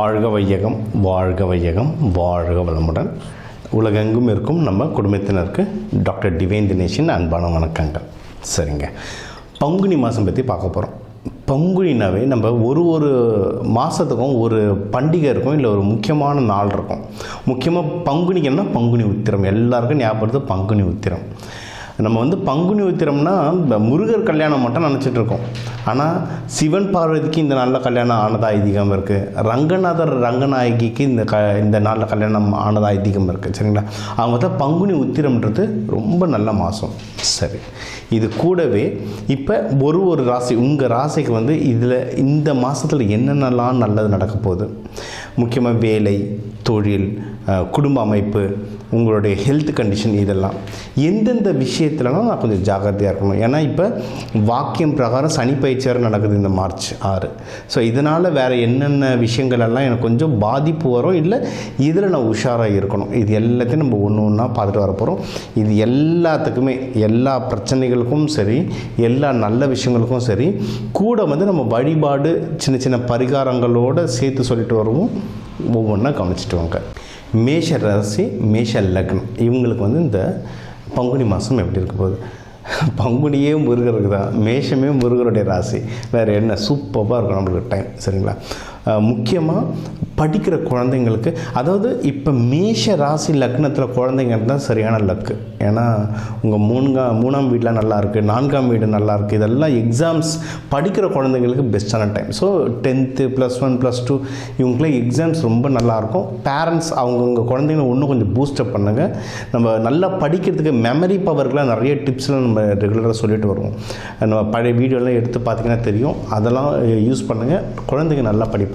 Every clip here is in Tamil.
வாழ்க வையகம், வாழ்க வையகம், வாழ்க வளமுடன். உலகெங்கும் இருக்கும் நம்ம குடும்பத்தினருக்கு டாக்டர் டிவைன் தினேஷின் அன்பான வணக்கங்கள். சரிங்க, பங்குனி மாதம் பற்றி பார்க்க போகிறோம். பங்குனினாவே நம்ம ஒரு மாதத்துக்கும் ஒரு பண்டிகை இருக்கும், இல்லை ஒரு முக்கியமான நாள் இருக்கும். முக்கியமாக பங்குனிக்குன்னா பங்குனி உத்திரம், எல்லாருக்கும் ஞாபகம் பங்குனி உத்திரம். நம்ம பங்குனி உத்திரம்னா முருகர் கல்யாணம் மட்டும் நினச்சிட்டு இருக்கோம். ஆனால் சிவன் பார்வதிக்கு இந்த நாளில் கல்யாணம் ஆனதா ஐதீகம் இருக்குது. ரங்கநாதர் ரங்கநாயகிக்கு இந்த நாளில் கல்யாணம் ஆனதா ஐதீகம் இருக்குது. சரிங்களா, அவங்க தான் பங்குனி உத்திரம்ன்றது ரொம்ப நல்ல மாதம். சரி, இது கூடவே இப்போ ஒரு ராசி, உங்கள் ராசிக்கு இதில் இந்த மாதத்தில் என்னென்னலாம் நல்லது நடக்க போகுது, முக்கியமாக வேலை, தொழில், குடும்ப அமைப்பு, உங்களுடைய ஹெல்த் கண்டிஷன், இதெல்லாம் எந்தெந்த விஷயத்துலலாம் நான் கொஞ்சம் ஜாக்கிரதையாக இருக்கணும். ஏன்னா இப்போ வாக்கியம் பிரகாரம் சனி பயிற்சியார் நடக்குது இந்த மார்ச் 6. ஸோ இதனால் வேறு என்னென்ன விஷயங்களெல்லாம் எனக்கு கொஞ்சம் பாதிப்பு வரும், இல்லை இதில் நான் உஷாராக இருக்கணும். இது எல்லாத்தையும் நம்ம ஒன்று ஒன்றா பார்த்துட்டு வர போகிறோம். இது எல்லாத்துக்குமே, எல்லா பிரச்சனைகளுக்கும் சரி, எல்லா நல்ல விஷயங்களுக்கும் சரி, கூட நம்ம வழிபாடு சின்ன சின்ன பரிகாரங்களோடு சேர்த்து சொல்லிட்டு வருவோம். ஒவ்வொன்றா கவனிச்சிட்டு வாங்க. மேஷ ராசி, மேஷ லக்னம், இவங்களுக்கு இந்த பங்குனி மாதம் எப்படி இருக்க போகுது? பங்குனியே முருகருக்கு தான், மேஷமே முருகருடைய ராசி. வேறு என்ன, சூப்பராக இருக்கும் நம்மளுக்கு டைம். சரிங்களா, முக்கியமாக படிக்கிற குழந்தைங்களுக்கு, அதாவது இப்போ மேஷ ராசி லக்னத்தில் குழந்தைங்க தான் சரியான லக்கு. ஏன்னா உங்கள் மூணாம் வீட்டில் நல்லாயிருக்கு, 4ஆம் வீடு நல்லாயிருக்கு. இதெல்லாம் எக்ஸாம்ஸ் படிக்கிற குழந்தைங்களுக்கு பெஸ்ட்டான டைம். ஸோ 10th +1 +2 இவங்களுக்குலாம் எக்ஸாம்ஸ் ரொம்ப நல்லாயிருக்கும். பேரண்ட்ஸ் அவங்கவுங்க குழந்தைங்களை இன்னும் கொஞ்சம் பூஸ்டப் பண்ணுங்கள். நம்ம நல்லா படிக்கிறதுக்கு மெமரி பவருக்குலாம் நிறைய டிப்ஸ்லாம் நம்ம ரெகுலராக சொல்லிட்டு வருவோம். நம்ம பழைய வீடியோலாம் எடுத்து பார்த்திங்கன்னா தெரியும். அதெல்லாம் யூஸ் பண்ணுங்கள், குழந்தைங்க நல்லா படிப்பாங்க.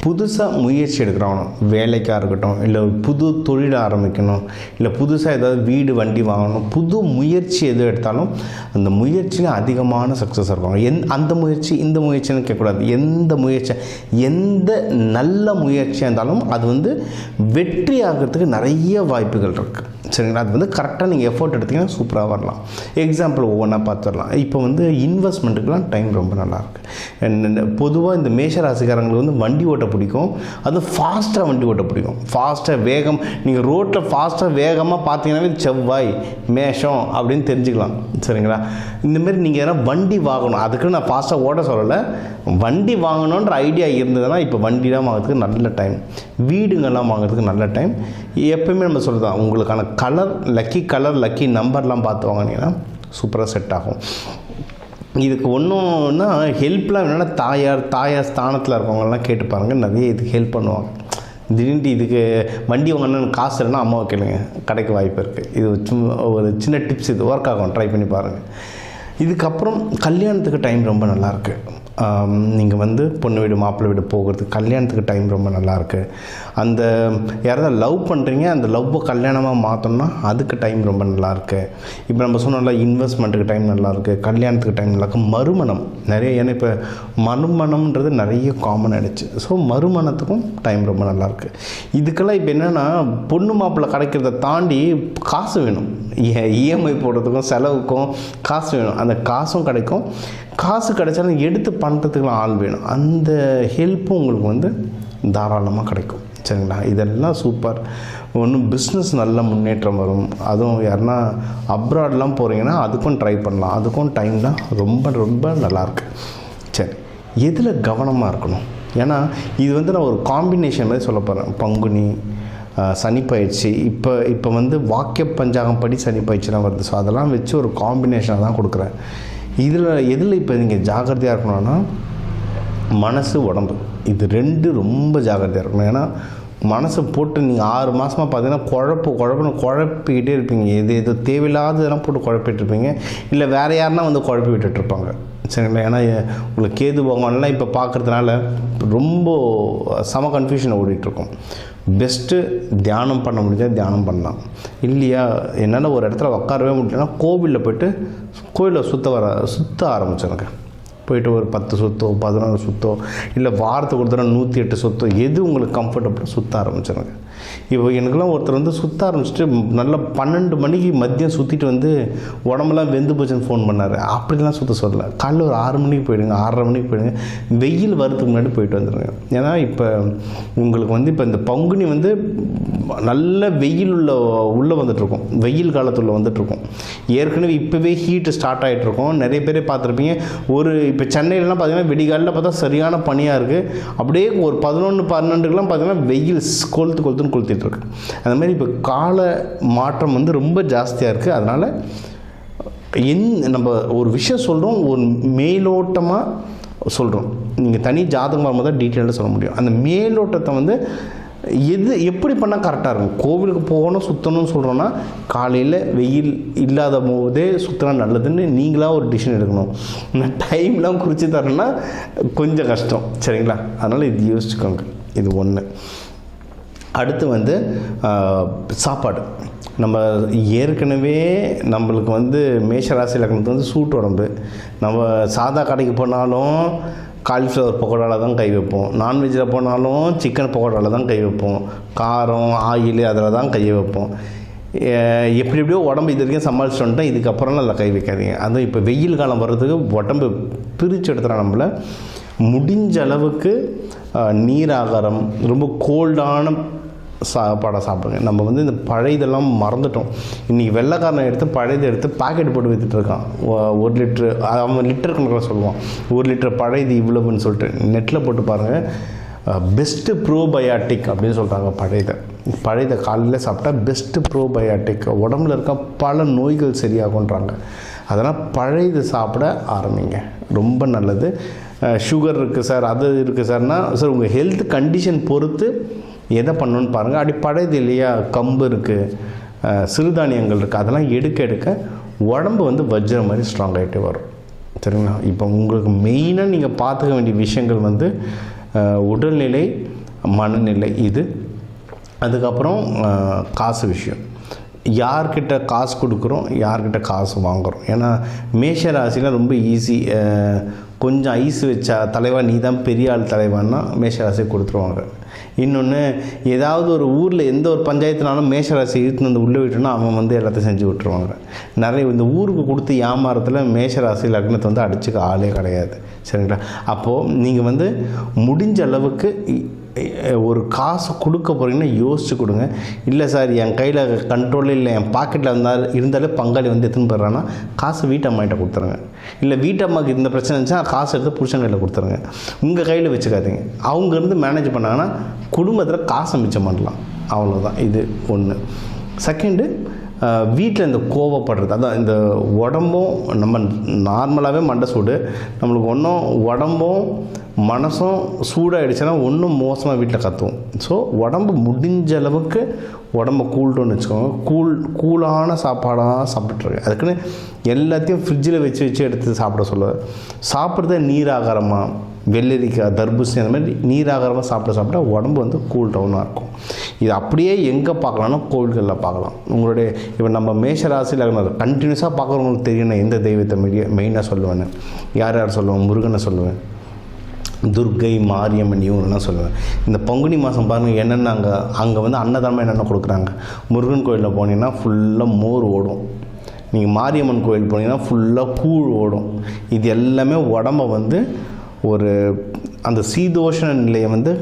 புதுசாக முயற்சி எடுக்கிறோம், வேலைக்காக இருக்கட்டும், இல்லை புது தொழில் ஆரம்பிக்கணும், இல்லை புதுசாக ஏதாவது வீடு வண்டி வாங்கணும், புது முயற்சி எது எடுத்தாலும் அந்த முயற்சியில் அதிகமான சக்ஸஸ் இருக்கும். அந்த முயற்சி இந்த முயற்சின்னு கேட்கக்கூடாது. எந்த நல்ல முயற்சியாக இருந்தாலும் அது வெற்றி ஆகிறதுக்கு நிறைய வாய்ப்புகள் இருக்குது. சரிங்களா, அது கரெக்டாக நீங்கள் எஃபோர்ட் எடுத்திங்கன்னா சூப்பராக வரலாம். எக்ஸாம்பிள் ஒவ்வொன்றா பார்த்துடலாம். இப்போ இன்வெஸ்ட்மெண்ட்டுக்கெலாம் டைம் ரொம்ப நல்லாயிருக்கு. பொதுவாக இந்த மேஷ ராசிக்காரங்களுக்கு வண்டி ஓட்ட பிடிக்கும், அது ஃபாஸ்ட்டாக வண்டி ஓட்ட பிடிக்கும். ஃபாஸ்ட்டாக வேகம், நீங்கள் ரோட்டில் ஃபாஸ்ட்டாக வேகமாக பார்த்தீங்கன்னாவே செவ்வாய் மேஷம் அப்படின்னு தெரிஞ்சுக்கலாம். சரிங்களா, இந்தமாரி நீங்கள் எதனா வண்டி வாங்கணும், அதுக்கு நான் ஃபாஸ்ட்டாக ஓட்ட சொல்லலை, வண்டி வாங்கணுன்ற ஐடியா இருந்ததுன்னா இப்போ வண்டிலாம் வாங்கிறதுக்கு நல்ல டைம், வீடுங்கள்லாம் வாங்கிறதுக்கு நல்ல டைம். எப்போயுமே நம்ம சொல்லுதான், உங்களுக்கான கலர், லக்கி நம்பர்லாம் பார்த்து வாங்கினீங்கன்னா சூப்பராக செட் ஆகும். இதுக்கு ஒன்றுன்னா ஹெல்ப்லாம் என்னென்னா தாயார் ஸ்தானத்தில் இருக்கவங்கலாம் கேட்டு பாருங்கள், நிறைய இதுக்கு ஹெல்ப் பண்ணுவாங்க. திடீர்னு இதுக்கு வண்டி வாங்கணும்னு காசு இல்லைன்னா அம்மாவை கேளுங்க, கிடைக்க வாய்ப்பு இருக்குது. இது ஒரு சின்ன டிப்ஸ், இது ஒர்க் ஆகும், ட்ரை பண்ணி பாருங்கள். இதுக்கப்புறம் கல்யாணத்துக்கு டைம் ரொம்ப நல்லாயிருக்கு. நீங்கள் பொண்ணு வீடு மாப்பிள்ளை வீடு போகிறதுக்கு கல்யாணத்துக்கு டைம் ரொம்ப நல்லாயிருக்கு. அந்த யாராவது லவ் பண்ணுறீங்க, அந்த லவ்வை கல்யாணமாக மாற்றோம்னா அதுக்கு டைம் ரொம்ப நல்லாயிருக்கு. இப்போ நம்ம சொன்னோம்ல, இன்வெஸ்ட்மெண்ட்டுக்கு டைம் நல்லாயிருக்கு, கல்யாணத்துக்கு டைம் நல்லாயிருக்கு. மறுமணம் நிறைய, ஏன்னா இப்போ மறுமணம்ன்றது நிறைய காமன் ஆகிடுச்சு. ஸோ மறுமணத்துக்கும் டைம் ரொம்ப நல்லாயிருக்கு. இதுக்கெல்லாம் இப்போ என்னென்னா, பொண்ணு மாப்பிள்ளை கிடைக்கிறத தாண்டி காசு வேணும். இஎம்ஐ போடுறதுக்கும் செலவுக்கும் காசு வேணும். அந்த காசும் கிடைக்கும். காசு கிடைச்சாலும் எடுத்து பண்ணுறதுக்குலாம் ஆள் வேணும். அந்த ஹெல்ப்பும் உங்களுக்கு தாராளமாக கிடைக்கும். சரிங்களா, இதெல்லாம் சூப்பர். ஒன்றும் பிஸ்னஸ் நல்ல முன்னேற்றம் வரும். அதுவும் யாருன்னா அப்ராட்லாம் போகிறீங்கன்னா அதுக்கும் ட்ரை பண்ணலாம். அதுக்கும் டைம் தான் ரொம்ப ரொம்ப நல்லாயிருக்கு. சரி, எதில் கவனமாக இருக்கணும்? ஏன்னா இது நான் ஒரு காம்பினேஷன் மாதிரி சொல்ல போகிறேன். பங்குனி, சனி பயிற்சி, இப்போ வாக்கிய பஞ்சாங்கம் படி சனி பயிற்சிலாம் வருது. ஸோ அதெல்லாம் வச்சு ஒரு காம்பினேஷனாக தான் கொடுக்குறேன். எதில் இப்போ நீங்கள் ஜாக்கிரதையாக இருக்கணும்னா மனசு, உடம்பு, இது 2 ரொம்ப ஜாக்கிரதையாக இருக்கணும். ஏன்னா மனசை போட்டு நீங்கள் 6 மாதமாக பார்த்தீங்கன்னா குழப்பிக்கிட்டே இருப்பீங்க. எது தேவையில்லாததெல்லாம் போட்டு குழப்பிட்டு இருப்பீங்க, இல்லை வேறு யாருன்னா குழப்பி விட்டுட்ருப்பாங்க. சரிங்களா, ஏன்னா உங்களுக்கு கேது பகவான்லாம் இப்போ பார்க்குறதுனால ரொம்ப சம கன்ஃபியூஷன் ஓடிட்டுருக்கும். பெஸ்ட்டு தியானம் பண்ண முடிஞ்சால் தியானம் பண்ணலாம். இல்லையா, என்னால் ஒரு இடத்துல உட்காரவே முடியலன்னா கோவிலில் போய்ட்டு கோவிலில் சுற்ற ஆரம்பிச்சிருங்க. போய்ட்டு ஒரு 10 சுத்தோ 11 சுத்தோ, இல்லை வாரத்துக்கு ஒரு தடவை 108 சுத்தோ, எது உங்களுக்கு கம்ஃபர்டபுளோ சுற்ற ஆரம்பிச்சிருங்க. இப்போ எனக்குலாம் ஒருத்தர் வந்து சுற்ற ஆரம்பிச்சுட்டு நல்லா 12 மணிக்கு மதியம் சுற்றிட்டு வந்து உடம்பெல்லாம் வெந்து போச்சுன்னு ஃபோன் பண்ணார். அப்படிலாம் சுற்ற சொல்லலை. காலைல ஒரு 6 மணிக்கு போயிடுங்க, 6:30 மணிக்கு போயிடுங்க, வெயில் வரதுக்கு முன்னாடி போயிட்டு வந்துடுங்க. ஏன்னா இப்போ உங்களுக்கு வந்து இப்போ இந்த பங்குனி வந்து நல்ல வெயில் உள்ளே வந்துட்டுருக்கோம், வெயில் காலத்துள்ள வந்துட்டுருக்கோம். ஏற்கனவே இப்போவே ஹீட்டு ஸ்டார்ட் ஆகிட்ருக்கோம். நிறைய பேரே பார்த்துருப்பீங்க. இப்போ சென்னையிலலாம் பார்த்தீங்கன்னா வெடிகாலில் பார்த்தா சரியான பனியாக இருக்குது. அப்படியே ஒரு 11-12க்குலாம் பார்த்தீங்கன்னா வெயில் கொளுத்துன்னு கொளுத்திட்டுருக்கு. அந்த மாதிரி இப்போ கால மாற்றம் வந்து ரொம்ப ஜாஸ்தியாக இருக்குது. அதனால் நம்ம ஒரு விஷயம் சொல்கிறோம், ஒரு மேலோட்டமாக சொல்கிறோம். நீங்கள் தனி ஜாதகம் வரும்போது தான் டீட்டெயிலாக சொல்ல முடியும். அந்த மேலோட்டத்தை வந்து எப்படி பண்ணால் கரெக்டாக இருக்கும். கோவிலுக்கு போகணும், சுற்றணும்னு சொல்கிறோன்னா காலையில் வெயில் இல்லாத போதே சுற்றினா நல்லதுன்னு நீங்களாக ஒரு டிசிஷன் எடுக்கணும். நான் டைம்லாம் குறித்து தரேன்னா கொஞ்சம் கஷ்டம், சரிங்களா? அதனால் இது யோசிச்சுக்கோங்க. இது ஒன்று. அடுத்து வந்து சாப்பாடு. நம்ம ஏற்கனவே நம்மளுக்கு வந்து மேஷராசி லக்னத்துக்கு வந்து சூட்டு உடம்பு. நம்ம சாதா கடைக்கு போனாலும் காலிஃப்ளவர் பக்கோடாவில் தான் கை வைப்போம். நான்வெஜ்ஜில் போனாலும் சிக்கன் பக்கோடாவில் தான் கை வைப்போம். காரம், ஆயில் அதில் தான் கையை வைப்போம். எப்படி எப்படியோ உடம்பு இது வரைக்கும் சமாளிச்சுட்டு வந்துட்டோம். இதுக்கப்புறம்லாம் அதில் கை வைக்காதீங்க. அதுவும் இப்போ வெயில் காலம் வர்றதுக்கு உடம்பு பிரித்து எடுத்துகிறோம். நம்மளை முடிஞ்ச அளவுக்கு நீர் ஆகாரம், ரொம்ப கோல்டான சாப்பாடாக சாப்பிடுங்க. நம்ம வந்து இந்த பழையதெல்லாம் மறந்துட்டோம். இன்றைக்கி வெள்ளைக்காரனை எடுத்து பழையதை எடுத்து பாக்கெட் போட்டு விற்றுட்டு இருக்கான். 1 லிட்ரு, அவன் லிட்டர் கணக்கில் சொல்லுவான். 1 லிட்டர் பழையது இவ்வளவுன்னு சொல்லிட்டு நெட்டில் போட்டு பாருங்கள். பெஸ்ட்டு ப்ரோபயாட்டிக் அப்படின்னு சொல்கிறாங்க. பழையதை காலையில் சாப்பிட்டா பெஸ்ட்டு ப்ரோபயாட்டிக், உடம்புல இருக்க பல நோய்கள் சரியாகுன்றாங்க. அதனால் பழையது சாப்பிட ஆரம்பிங்க, ரொம்ப நல்லது. சுகர் இருக்குது சார், அது இருக்குது சார் உங்கள் ஹெல்த் கண்டிஷன் பொறுத்து எதை பண்ணணுன்னு பாருங்கள். அப்படி பழையது இல்லையா, கம்பு இருக்குது, சிறுதானியங்கள் இருக்குது, அதெல்லாம் எடுக்க உடம்பு வந்து வஜ்ரம் மாதிரி ஸ்ட்ராங் ஆகிட்டே வரும், சரிங்களா? இப்போ உங்களுக்கு மெயினாக நீங்கள் பார்த்துக்க வேண்டிய விஷயங்கள் வந்து உடல்நிலை, மனநிலை, இது. அதுக்கப்புறம் காசு விஷயம். யார்கிட்ட காசு கொடுக்குறோம், யார்கிட்ட காசு வாங்குகிறோம். ஏன்னா மேஷ ராசியில் ரொம்ப ஈஸி. கொஞ்சம் ஐஸ் வச்சா தலைவா நீ தான் பெரிய ஆள் தலைவான்னா மேஷராசி கொடுத்துருவாங்க. இன்னொன்று, ஏதாவது ஒரு ஊரில் எந்த ஒரு பஞ்சாயத்துனாலும் மேஷராசி இழுத்துன்னு வந்து உள்ளே விட்டோன்னா அவன் வந்து எல்லாத்தையும் செஞ்சு விட்டுருவாங்க. நிறைய இந்த ஊருக்கு கொடுத்து ஏமாறத்தில் மேஷராசி லக்னத்தை வந்து அடிச்சுக்க ஆளே கிடையாது, சரிங்களா? அப்போது நீங்கள் வந்து முடிஞ்ச அளவுக்கு ஒரு காசு கொடுக்க போகிறீங்கன்னா யோசிச்சு கொடுங்க. இல்லை சார் என் கையில் கண்ட்ரோலே இல்லை, என் பாக்கெட்டில் இருந்தாலே பங்காளி வந்து எடுத்துன்னு போயிடுறான்னா காசு வீட்டம்மாகிட்ட கொடுத்துருங்க. இல்லை வீட்டம்மாவுக்கு இந்த பிரச்சனை இருந்துச்சா காசு எடுத்து புருஷன் கையில் கொடுத்துருங்க. உங்கள் கையில் வச்சுக்காதீங்க. அவங்க இருந்து மேனேஜ் பண்ணாங்கன்னா குடும்பத்தில் காசை மிச்சம் பண்ணலாம். அவ்வளோதான். இது ஒன்று. செகண்டு, வீட்டில் இந்த கோவப்படுறது. அதான் இந்த உடம்பும் நம்ம நார்மலாகவே மண்டை சூடு, நம்மளுக்கு ஒன்றும் உடம்பும் மனசும் சூடாகிடுச்சுன்னா ஒன்றும் மோசமாக வீட்டில் கற்றுவோம். ஸோ உடம்பு முடிஞ்ச அளவுக்கு உடம்பை கூல்டோன்னு வச்சுக்கோங்க. கூலான சாப்பாடாக சாப்பிட்ருங்க. அதுக்குன்னு எல்லாத்தையும் ஃப்ரிட்ஜில் வச்சு எடுத்து சாப்பிட சொல்லுவேன். சாப்பிட்றத நீராகாரமாக, வெள்ளரிக்காய், தர்பூசணி, அந்த மாதிரி நீராகாரமாக சாப்பிட உடம்பு வந்து கூல் டவுனாக இருக்கும். இது அப்படியே எங்கே பார்க்கலாம்னா கோவில்களில் பார்க்கலாம். உங்களுடைய இப்போ நம்ம மேஷராசியில் கண்டினியூஸாக பார்க்குறவங்களுக்கு தெரியும் நான் எந்த தெய்வத்தை மெயினாக சொல்லுவேன்னு. யார் சொல்லுவேன்? முருகனை சொல்லுவேன், துர்க்கை, மாரியம்மன், இவங்கெல்லாம் சொல்லுவேன். இந்த பங்குனி மாதம் பாருங்கள் என்னென்ன அங்கே வந்து அன்னதானமாக என்னென்ன கொடுக்குறாங்க. முருகன் கோயிலில் போனீங்கன்னா ஃபுல்லாக மோர் ஓடும். நீங்கள் மாரியம்மன் கோயில் போனீங்கன்னா ஃபுல்லாக கூழ் ஓடும். இது எல்லாமே உடம்பை வந்து ஒரு அந்த சீதோஷண நிலையை வந்து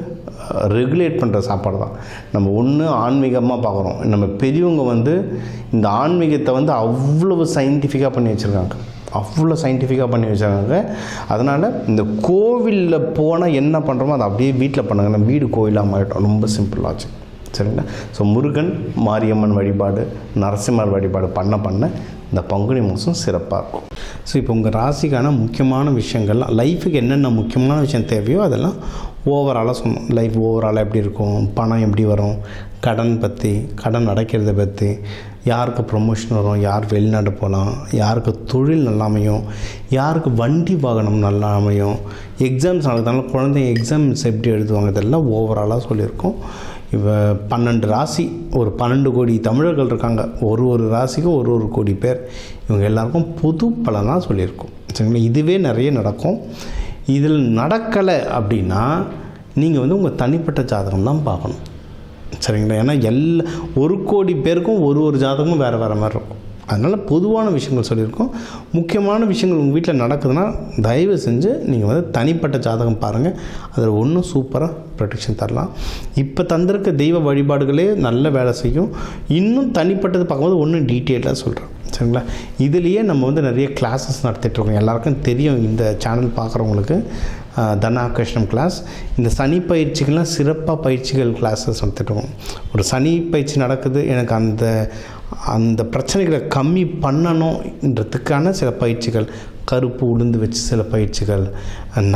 ரெகுலேட் பண்ணுற சாப்பாடு தான். நம்ம ஒன்று ஆன்மீகமாக பார்க்குறோம். நம்ம பெரியவங்க வந்து இந்த ஆன்மீகத்தை வந்து அவ்வளவு சயின்டிஃபிக்காக பண்ணி வச்சுருக்காங்க. அதனால் இந்த கோவிலில் போனால் என்ன பண்ணுறோமோ அதை அப்படியே வீட்டில் பண்ணுங்க. நம்ம வீடு கோயிலாக மாறிட்டோம். ரொம்ப சிம்பிளாச்சு, சரிங்களா? ஸோ முருகன், மாரியம்மன் வழிபாடு, நரசிம்மர் வழிபாடு பண்ண இந்த பங்குனி மாதம் சிறப்பாக இருக்கும். ஸோ இப்போ உங்கள் ராசிக்கான முக்கியமான விஷயங்கள்லாம், லைஃபுக்கு என்னென்ன முக்கியமான விஷயம் தேவையோ அதெல்லாம் ஓவராலாக சொன்னோம். லைஃப் ஓவராலாக எப்படி இருக்கும், பணம் எப்படி வரும், கடன் அடைக்கிறத பற்றி, யாருக்கு ப்ரொமோஷன் வரும், யார் வெளிநாடு போகலாம், யாருக்கு தொழில் நல்லா அமையும், யாருக்கு வண்டி வாகனம் நல்லா அமையும், எக்ஸாம்ஸ் நடக்கிறதுனால குழந்தைங்க எக்ஸாம்ஸ் எப்படி எழுதுவாங்க, இதெல்லாம் ஓவராலாக சொல்லியிருக்கோம். இப்போ 12 ராசி, ஒரு 12 கோடி தமிழர்கள் இருக்காங்க. ஒரு ராசிக்கும் ஒரு கோடி பேர். இவங்க எல்லாருக்கும் பொது பலனாக சொல்லியிருக்கோம், சரிங்களா? இதுவே நிறைய நடக்கும். இதில் நடக்கலை அப்படின்னா நீங்கள் வந்து உங்கள் தனிப்பட்ட ஜாதகம் தான் பார்க்கணும். சரிங்களா? ஏன்னா ஒரு கோடி பேருக்கும் ஒரு ஜாதகமும் வேறு வேறு மாதிரி இருக்கும். அதனால் பொதுவான விஷயங்கள் சொல்லியிருக்கோம். முக்கியமான விஷயங்கள் உங்கள் வீட்டில் நடக்குதுன்னா தயவு செஞ்சு நீங்கள் வந்து தனிப்பட்ட ஜாதகம் பாருங்கள். அதில் ஒன்றும் சூப்பராக ப்ரொடெக்ஷன் தரலாம். இப்போ தந்திருக்க தெய்வ வழிபாடுகளே நல்ல வேலை செய்யும். இன்னும் தனிப்பட்டது பார்க்கும்போது ஒன்றும் டீட்டெயிலாக சொல்கிறேன். சரிங்களா? இதுலேயே நம்ம வந்து நிறைய கிளாஸஸ் நடத்திட்டுருக்கோம். எல்லாருக்கும் தெரியும் இந்த சேனல் பார்க்குறவங்களுக்கு. தனாகர்ஷ்ணம் கிளாஸ், இந்த சனி பயிற்சிகள்லாம் சிறப்பாக பயிற்சிகள் கிளாஸஸ் நடத்திட்டுருக்கோம். ஒரு சனி பயிற்சி நடக்குது, எனக்கு அந்த பிரச்சனைகளை கம்மி பண்ணணுன்றதுக்கான சில பயிற்சிகள், கருப்பு உளுந்து வச்சு சில பயிற்சிகள்,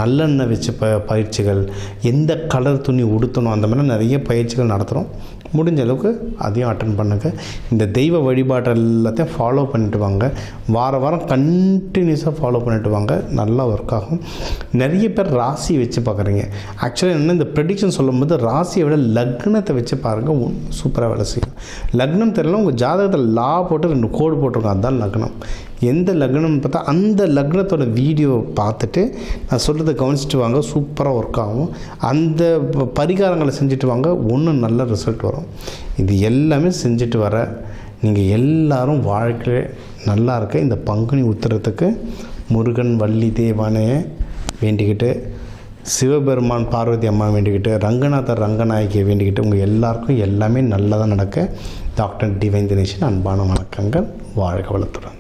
நல்லெண்ணெய் வச்சு பயிற்சிகள், எந்த கலர் துணி உடுத்தணும், அந்த மாதிரி நிறைய பயிற்சிகள் நடத்துகிறோம். முடிஞ்ச அளவுக்கு அதையும் அட்டன் பண்ணுங்கள். இந்த தெய்வ வழிபாடு எல்லாத்தையும் ஃபாலோ பண்ணிட்டு வாங்க. வாரம் கண்டினியூஸாக ஃபாலோ பண்ணிட்டு வாங்க. நல்லா ஒர்க் ஆகும். நிறைய பேர் ராசி வச்சு பார்க்குறீங்க. ஆக்சுவலாக என்ன, இந்த ப்ரெடிக்ஷன் சொல்லும்போது ராசியை விட லக்னத்தை வச்சு பாருங்கள், சூப்பராக வேலை செய்யும். லக்னம் தெரியல, உங்கள் ஜாதகத்தில் லா போட்டு 2 கோடு போட்டிருக்கோம், அதுதான் லக்னம். எந்த லக்னம்னு பார்த்தா அந்த லக்னத்தோட வீடியோ பார்த்துட்டு நான் சொல்கிறத கவனிச்சுட்டு வாங்க, சூப்பராக ஒர்க் ஆகும். அந்த பரிகாரங்களை செஞ்சுட்டு வாங்க, ஒன்றும் நல்ல ரிசல்ட் வரும். இது எல்லாமே செஞ்சுட்டு வர நீங்கள் எல்லாரும் வாழ்க்கை நல்லா இருக்க இந்த பங்குனி உத்திரத்துக்கு முருகன் வள்ளி தேவானையை வேண்டிக்கிட்டு, சிவபெருமான் பார்வதி அம்மா வேண்டிக்கிட்டு, ரங்கநாதர் ரங்கநாயகியை வேண்டிக்கிட்டு உங்கள் எல்லாருக்கும் எல்லாமே நல்லதாக நடக்க டாக்டர் டிவைன் தினேஷன் அன்பான வணக்கங்கள். வாழ்க வளத்துடன்.